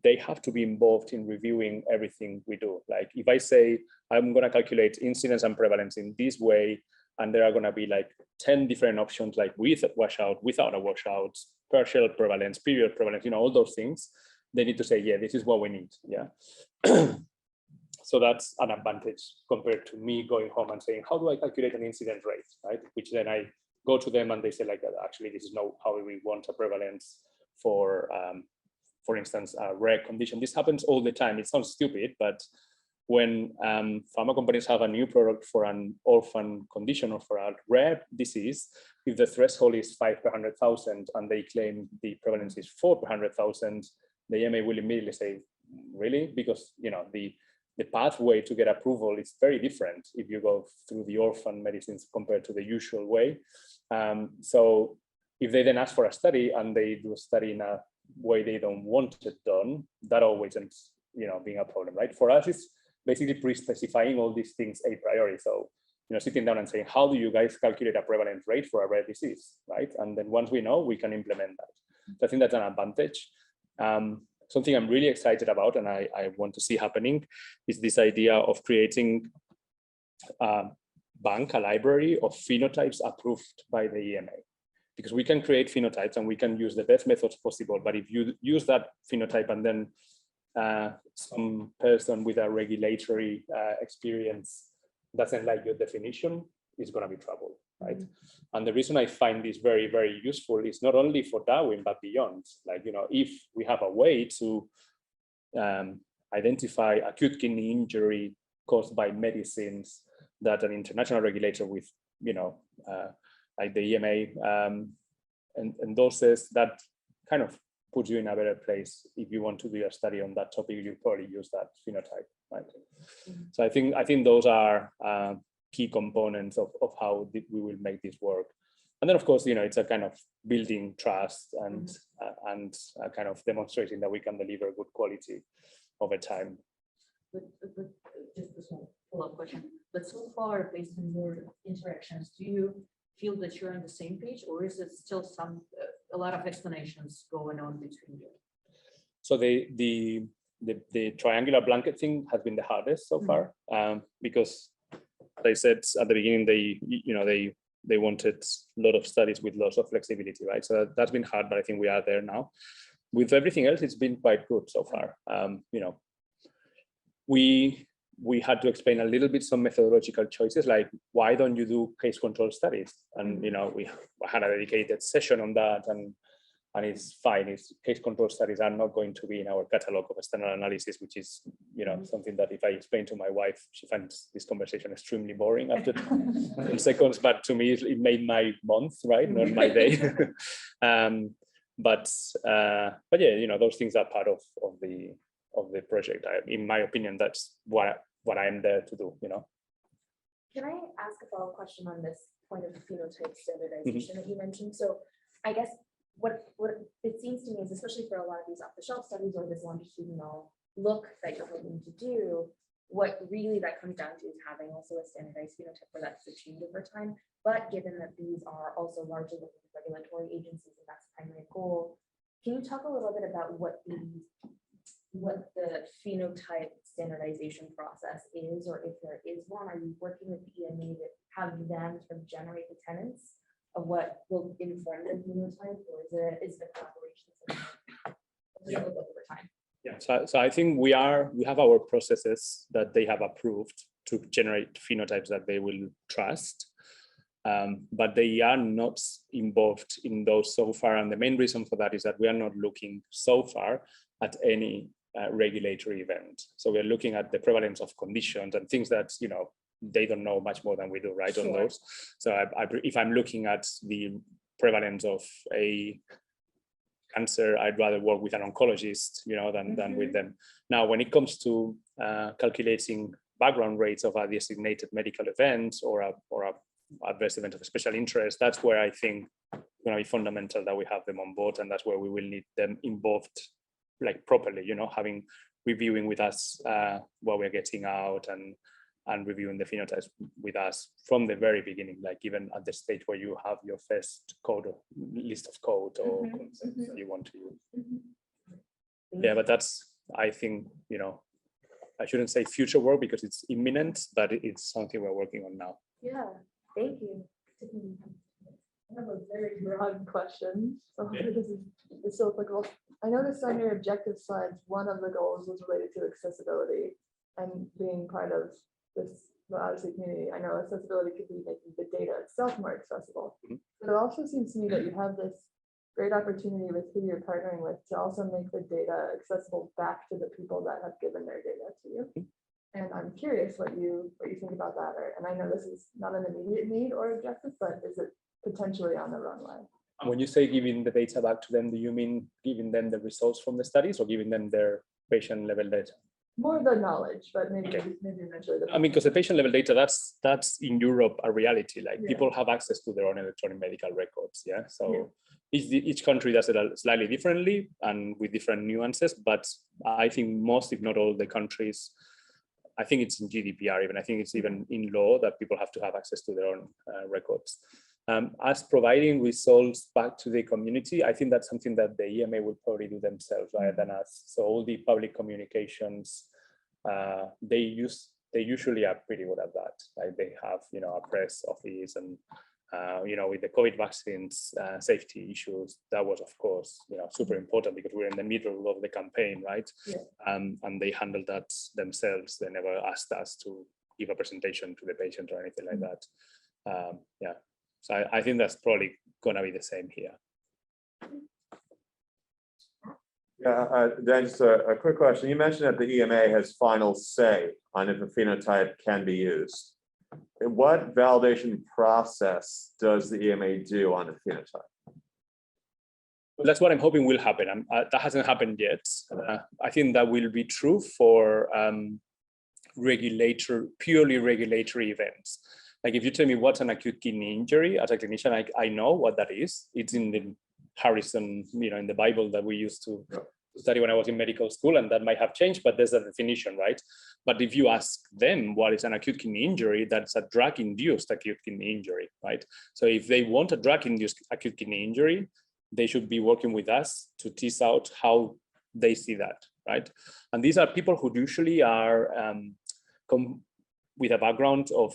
they have to be involved in reviewing everything we do. Like if I say I'm going to calculate incidence and prevalence in this way, and there are going to be like 10 different options, like with a washout, without a washout, partial prevalence, period prevalence, you know, all those things, they need to say, yeah, this is what we need. Yeah. So that's an advantage compared to me going home and saying, how do I calculate an incidence rate, right? Which then I go to them and they say, like, actually, this is not how we want a prevalence for instance, a rare condition. This happens all the time. It sounds stupid, but when pharma companies have a new product for an orphan condition or for a rare disease, if the threshold is 5 per 100,000 and they claim the prevalence is 4 per 100,000, the EMA will immediately say, really? Because you know the pathway to get approval is very different if you go through the orphan medicines compared to the usual way. So if they then ask for a study and they do a study in a way they don't want it done, that always ends, you know, being a problem, right? For us, it's basically pre-specifying all these things a priori. So, you know, sitting down and saying, how do you guys calculate a prevalence rate for a rare disease, right? And then once we know, we can implement that. So I think that's an advantage. Something I'm really excited about and I want to see happening is this idea of creating a library of phenotypes approved by the EMA. Because we can create phenotypes and we can use the best methods possible. But if you use that phenotype and then some person with a regulatory experience doesn't like your definition, it's going to be trouble, right? And the reason I find this very, very useful is not only for Darwin, but beyond. Like, you know, if we have a way to identify acute kidney injury caused by medicines that an international regulator with, you know, like the EMA endorses, that kind of puts you in a better place. If you want to do a study on that topic, you probably use that phenotype, right? So I think those are key components of how we will make this work. And then, of course, it's a kind of building trust and kind of demonstrating that we can deliver good quality over time. But just this one follow-up question. But so far, based on your interactions, do you feel that you're on the same page, or is it still a lot of explanations going on between you? So the triangular blanket thing has been the hardest so far, because they said at the beginning they wanted a lot of studies with lots of flexibility, right? So that's been hard, but I think we are there now. With everything else, it's been quite good so far. We had to explain a little bit some methodological choices, like why don't you do case control studies? And we had a dedicated session on that, and it's fine. It's case control studies are not going to be in our catalog of external analysis, which is something that if I explain to my wife, she finds this conversation extremely boring after 10 seconds. But to me, it made my month, right, not my day. But yeah, those things are part of the project. In my opinion, that's what I'm there to do. Can I ask a follow-up question on this point of phenotype standardization that you mentioned? So I guess what it seems to me is, especially for a lot of these off-the-shelf studies or this longitudinal look that you're hoping to do, what really that comes down to is having also a standardized phenotype where that's achieved over time. But given that these are also largely looking at regulatory agencies and that's the primary goal, can you talk a little bit about what the phenotype standardization process is, or if there is one? Are you working with the EMA to have them sort of generate the tenets of what will inform the phenotype, or is the collaboration over time? Yeah, so I think we have our processes that they have approved to generate phenotypes that they will trust, but they are not involved in those so far. And the main reason for that is that we are not looking so far at any regulatory event. So we're looking at the prevalence of conditions and things that they don't know much more than we do, right? Sure. On those. So if I'm looking at the prevalence of a cancer, I'd rather work with an oncologist, than with them. Now, when it comes to calculating background rates of a designated medical event or a adverse event of special interest, that's where I think it's going to be fundamental that we have them on board, and that's where we will need them involved, like properly, reviewing with us what we're getting out and reviewing the phenotypes with us from the very beginning, like even at the stage where you have your first code or list of code or concepts that you want to use. Yeah, but that's, I think, I shouldn't say future work because it's imminent, but it's something we're working on now. Yeah, thank you. I have a very broad question. So this is so applicable. I noticed on your objective slides, one of the goals was related to accessibility and being part of the Odyssey community. I know accessibility could be making the data itself more accessible, but it also seems to me that you have this great opportunity with who you're partnering with to also make the data accessible back to the people that have given their data to you. And I'm curious what you think about that. And I know this is not an immediate need or objective, but is it potentially on the runway? When you say giving the data back to them, do you mean giving them the results from the studies or giving them their patient level data? More the knowledge, but maybe eventually. Because the patient level data, that's in Europe a reality. Like people have access to their own electronic medical records. Yeah. So each country does it slightly differently and with different nuances. But I think most, if not all, the countries, I think it's in GDPR even. I think it's even in law that people have to have access to their own records. As providing results back to the community, I think that's something that the EMA will probably do themselves rather than us. So all the public communications, they usually are pretty good at that. Like they have, a press office and, with the COVID vaccines, safety issues, that was, of course, super important because we're in the middle of the campaign, right? Yeah. And they handled that themselves. They never asked us to give a presentation to the patient or anything like that. Yeah. So I think that's probably going to be the same here. Yeah, Dan, just a quick question. You mentioned that the EMA has final say on if a phenotype can be used. What validation process does the EMA do on a phenotype? That's what I'm hoping will happen. That hasn't happened yet. I think that will be true for purely regulatory events. Like if you tell me what's an acute kidney injury, as a clinician, I know what that is. It's in the Harrison, in the Bible that we used to study when I was in medical school, and that might have changed, but there's a definition, right? But if you ask them what is an acute kidney injury, that's a drug-induced acute kidney injury, right? So if they want a drug-induced acute kidney injury, they should be working with us to tease out how they see that, right? And these are people who usually are with a background of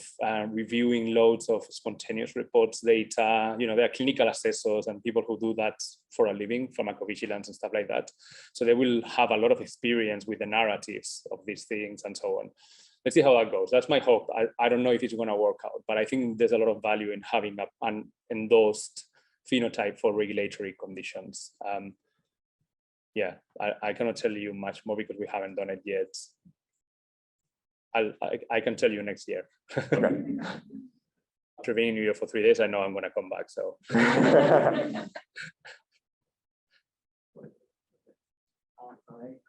reviewing loads of spontaneous reports data. They are clinical assessors and people who do that for a living, pharmacovigilance and stuff like that. So they will have a lot of experience with the narratives of these things and so on. Let's see how that goes. That's my hope. I don't know if it's going to work out, but I think there's a lot of value in having an endorsed phenotype for regulatory conditions. Yeah, I cannot tell you much more because we haven't done it yet. I can tell you next year. After being in New York for 3 days, I know I'm going to come back. So.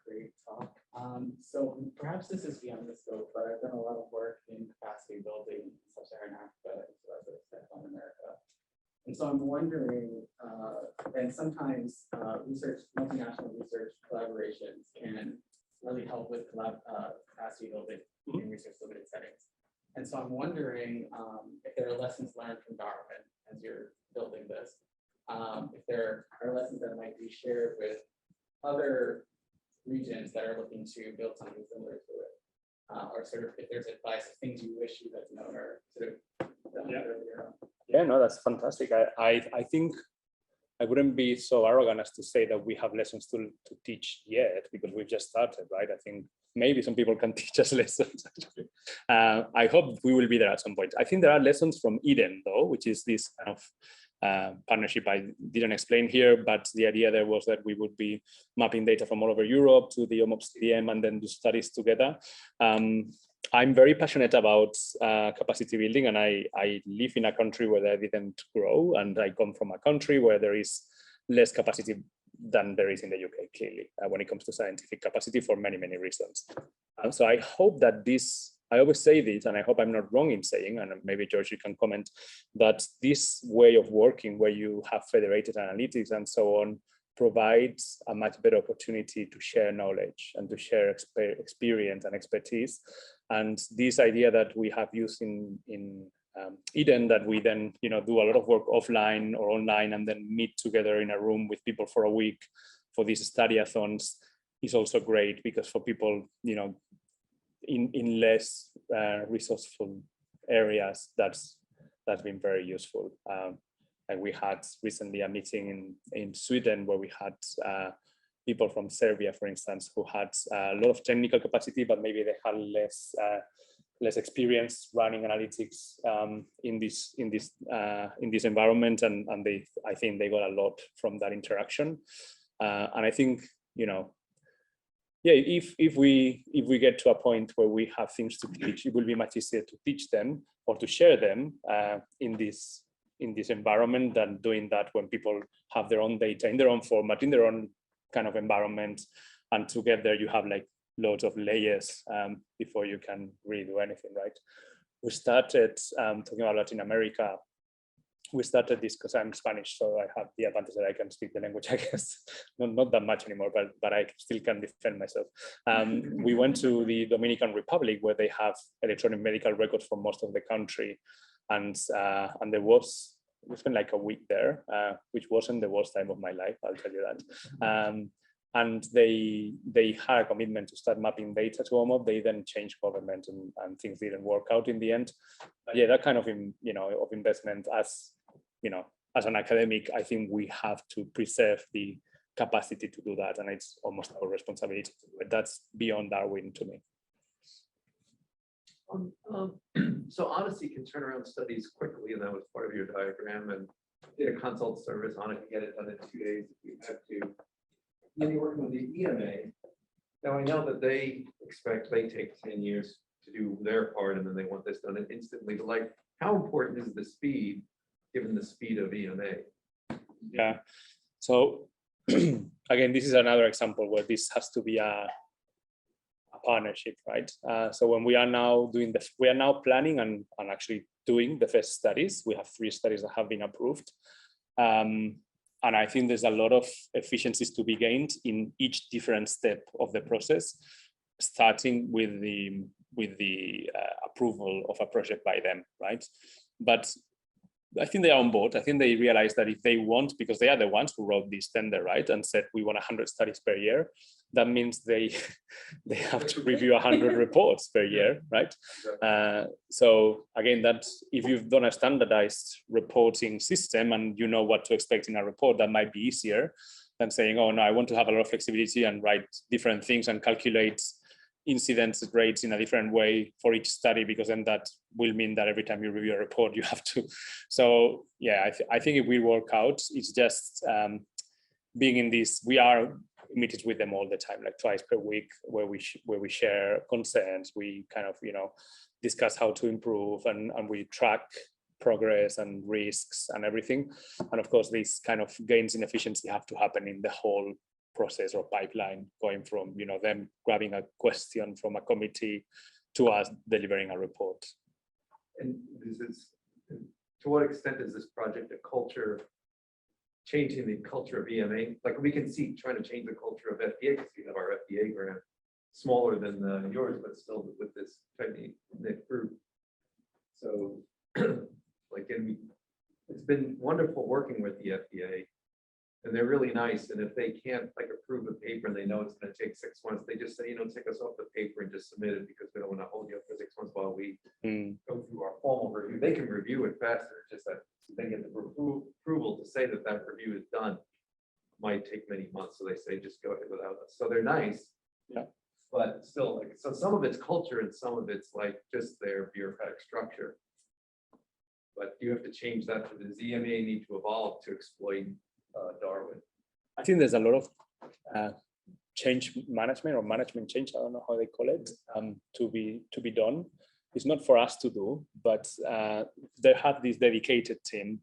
Great talk. So perhaps this is beyond the scope, but I've done a lot of work in capacity building in Sub-Saharan Africa as well as Central America. And so I'm wondering, and sometimes multinational research collaborations can really help with capacity building in research limited settings. And so I'm wondering if there are lessons learned from Darwin as you're building this, if there are lessons that might be shared with other regions that are looking to build something similar to it, or sort of if there's advice, things you wish you had known or sort of done earlier on. Yeah, no, that's fantastic. I think I wouldn't be so arrogant as to say that we have lessons to teach yet, because we've just started, right? I think maybe some people can teach us lessons. I hope we will be there at some point. I think there are lessons from EHDEN, though, which is this kind of partnership I didn't explain here, but the idea there was that we would be mapping data from all over Europe to the OMOP CDM and then do studies together. I'm very passionate about capacity building, and I live in a country where I didn't grow, and I come from a country where there is less capacity than there is in the UK, clearly, when it comes to scientific capacity for many, many reasons. So I hope that I always say this, and I hope I'm not wrong in saying, and maybe George, you can comment, that this way of working where you have federated analytics and so on provides a much better opportunity to share knowledge and to share experience and expertise. And this idea that we have used in EHDEN, that we then do a lot of work offline or online and then meet together in a room with people for a week for these study-a-thons, is also great, because for people in less resourceful areas, that's been very useful. And we had recently a meeting in Sweden where we had people from Serbia, for instance, who had a lot of technical capacity, but maybe they had less experience running analytics in this environment, and I think they got a lot from that interaction. And I think if we get to a point where we have things to teach, it will be much easier to teach them or to share them in this environment than doing that when people have their own data in their own format, in their own kind of environment, and together you have like loads of layers before you can really do anything, right? We started talking about Latin America. We started this because I'm Spanish, so I have the advantage that I can speak the language, I guess. Not that much anymore, but I still can defend myself. We went to the Dominican Republic, where they have electronic medical records for most of the country. And we spent like a week there, which wasn't the worst time of my life, I'll tell you that. And they had a commitment to start mapping data to OMOP. They then changed government and things didn't work out in the end. But yeah, that kind of of investment, as as an academic, I think we have to preserve the capacity to do that, and it's almost our responsibility to do it. That's beyond Darwin to me. So Odyssey can turn around studies quickly, and that was part of your diagram, and did a consult service on it to get it done in 2 days if you have to. Then you're working with the EMA. Now I know that they take 10 years to do their part, and then they want this done instantly. But like, how important is the speed, given the speed of EMA? Yeah. So again, this is another example where this has to be a partnership, right? So when we are now doing this, we are now planning and actually doing the first studies. We have 3 studies that have been approved. And I think there's a lot of efficiencies to be gained in each different step of the process, starting with the approval of a project by them, right? But I think they are on board. I think they realize that if they want, because they are the ones who wrote this tender, right, and said we want 100 studies per year, that means they have to review 100 reports per year, right? So again, that if you've done a standardized reporting system and you know what to expect in a report, that might be easier than saying, oh no, I want to have a lot of flexibility and write different things and calculate incidence rates in a different way for each study, because then that will mean that every time you review a report, you have to. So yeah, I think it will work out. It's just being in this, we are meeting with them all the time, like twice per week, where we share concerns. We kind of, discuss how to improve, and we track progress and risks and everything. And of course, these kind of gains in efficiency have to happen in the whole process or pipeline, going from them grabbing a question from a committee to us delivering a report. And to what extent is this project a culture, changing the culture of EMA? Like we can see trying to change the culture of FDA, because we have our FDA grant, smaller than yours, but still with this tiny knit group. So like, it's been wonderful working with the FDA. And they're really nice. And if they can't approve a paper and they know it's going to take 6 months, they just say, take us off the paper and just submit it, because we don't want to hold you up for 6 months while we go through our formal review. They can review it faster. Just that they get the approval to say that review is done might take many months. So they say, just go ahead without us. So they're nice. Yeah. But still, so some of it's culture and some of it's just their bureaucratic structure. But you have to change that. For the EMA need to evolve to exploit Darwin. I think there's a lot of change management or management change, I don't know how they call it, to be done. It's not for us to do, but they have this dedicated team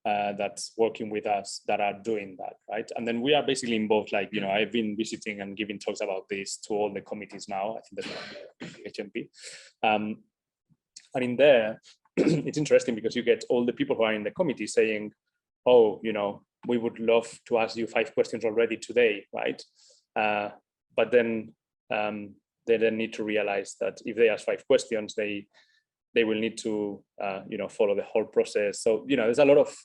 that's working with us that are doing that, right? And then we are basically involved, I've been visiting and giving talks about this to all the committees now. I think that's HMP. And in there, it's interesting because you get all the people who are in the committee saying, oh, we would love to ask you 5 questions already today, right? But then they then need to realize that if they ask 5 questions, they will need to follow the whole process. So there's a lot of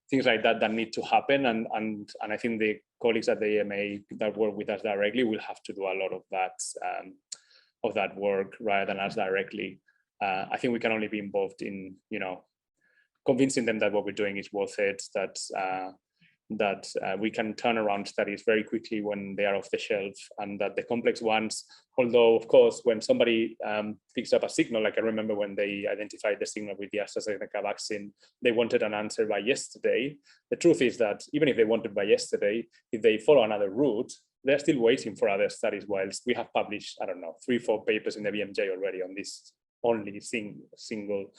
things like that that need to happen, and I think the colleagues at the EMA that work with us directly will have to do a lot of that work rather than us directly. I think we can only be involved in convincing them that what we're doing is worth it, that we can turn around studies very quickly when they are off the shelf, and that the complex ones, although of course when somebody picks up a signal, like I remember when they identified the signal with the AstraZeneca vaccine, they wanted an answer by yesterday. The truth is that even if they wanted by yesterday, if they follow another route, they're still waiting for other studies, whilst we have published, I don't know, 3-4 papers in the BMJ already on this only single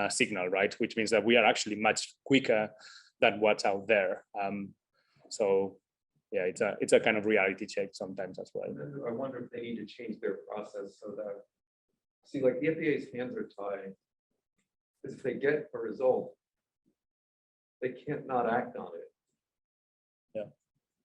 signal, right? Which means that we are actually much quicker than what's out there. So yeah, it's a kind of reality check sometimes as well. I wonder if they need to change their process so that, see, like the FDA's hands are tied, because if they get a result, they can't not act on it. Yeah.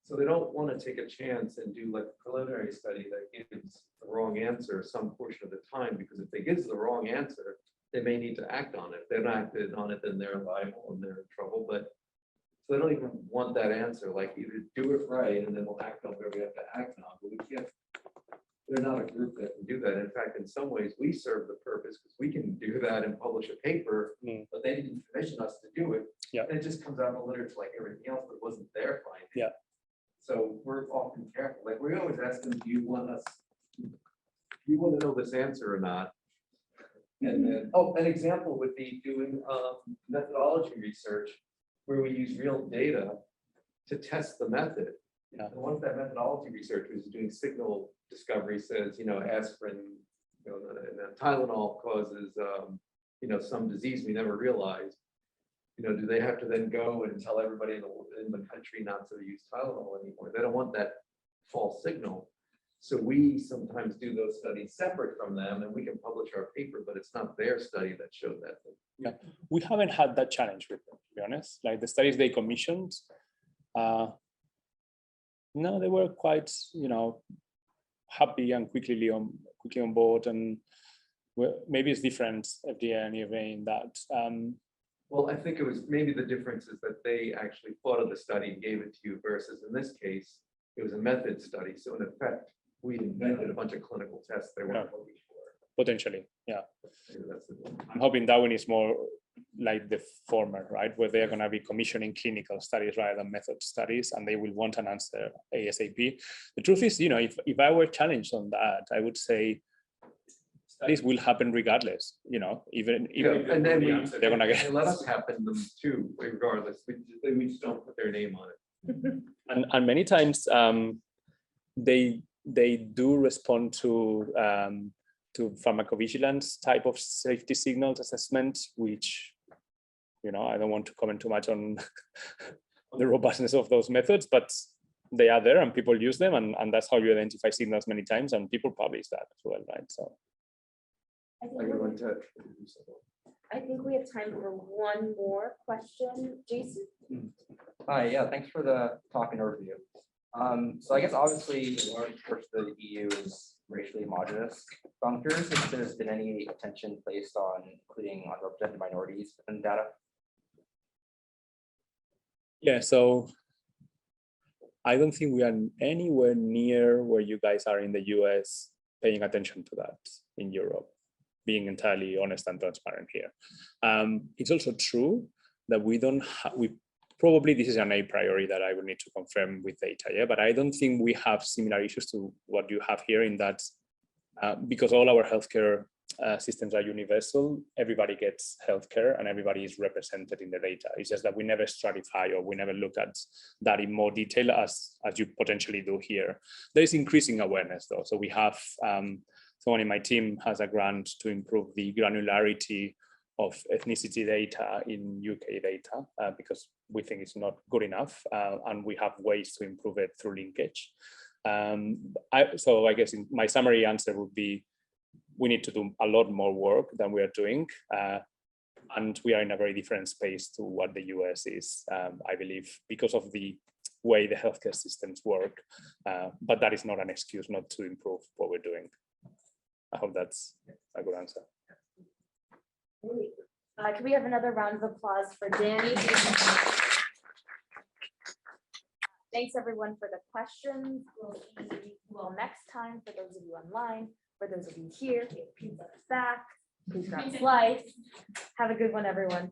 So they don't want to take a chance and do like a preliminary study that gives the wrong answer some portion of the time, because if they gives the wrong answer, they may need to act on it. If they're not acted on it, then they're liable and they're in trouble. But so they don't even want that answer. Like, either do it right and then we'll act on whatever we have to act on. But we can't. They're not a group that can do that. In fact, in some ways, we serve the purpose because we can do that and publish a paper, but they didn't commission us to do it. Yeah. And it just comes out in the literature like everything else, but it wasn't their finding. Yeah. So we're often careful. Like, we always ask them, do you want to know this answer or not? And then, an example would be doing methodology research where we use real data to test the method. Yeah. And once that methodology research was doing signal discovery, says, aspirin, and then Tylenol causes, some disease we never realized. You know, do they have to then go and tell everybody in the country not to use Tylenol anymore? They don't want that false signal. So we sometimes do those studies separate from them, and we can publish our paper, but it's not their study that showed that. Yeah, we haven't had that challenge with them, to be honest. Like the studies they commissioned, no, they were quite, you know, happy and quickly on board. And maybe it's different FDA and EMA in that. Well, I think it was maybe the difference is that they actually thought of the study and gave it to you versus in this case, it was a method study. So in effect, we invented a bunch of clinical tests they weren't looking for. Potentially, yeah. Maybe that's the difference. I'm hoping Darwin is more like the former, right? Where they're going to be commissioning clinical studies rather than method studies, and they will want an answer ASAP. The truth is, you know, if I were challenged on that, I would say studies will happen regardless, you know, even if And then they're going to they get. let us happen them too, regardless. We just don't put their name on it. And many times they do respond to pharmacovigilance type of safety signals assessment, which, you know, I don't want to comment too much on the robustness of those methods, but they are there and people use them, and that's how you identify signals many times, and people publish that as well, right? So I think we have time for one more question. Jason? Hi, yeah, thanks for the talk and overview. So I guess obviously the EU is racially homogenous. So I'm curious if there's been any attention placed on including underrepresented minorities in data. yeah, so I don't think we are anywhere near where you guys are in the US paying attention to that in Europe, being entirely honest and transparent here. It's also true that we don't have, probably this is an A priori that I would need to confirm with data, yeah, but I don't think we have similar issues to what you have here in that because all our healthcare systems are universal, everybody gets healthcare and everybody is represented in the data. It's just that we never stratify or we never look at that in more detail as you potentially do here. There is increasing awareness though. So we have, someone in my team has a grant to improve the granularity of ethnicity data in UK data because we think it's not good enough and we have ways to improve it through linkage. So I guess my summary answer would be we need to do a lot more work than we are doing and we are in a very different space to what the US is, I believe, because of the way the healthcare systems work, but that is not an excuse not to improve what we're doing. I hope that's a good answer. Can we have another round of applause for Dani? Thanks everyone for the questions. We'll see you all next time. For those of you online, for those of you here, we have pizza back. Please grab a slice. Have a good one, everyone.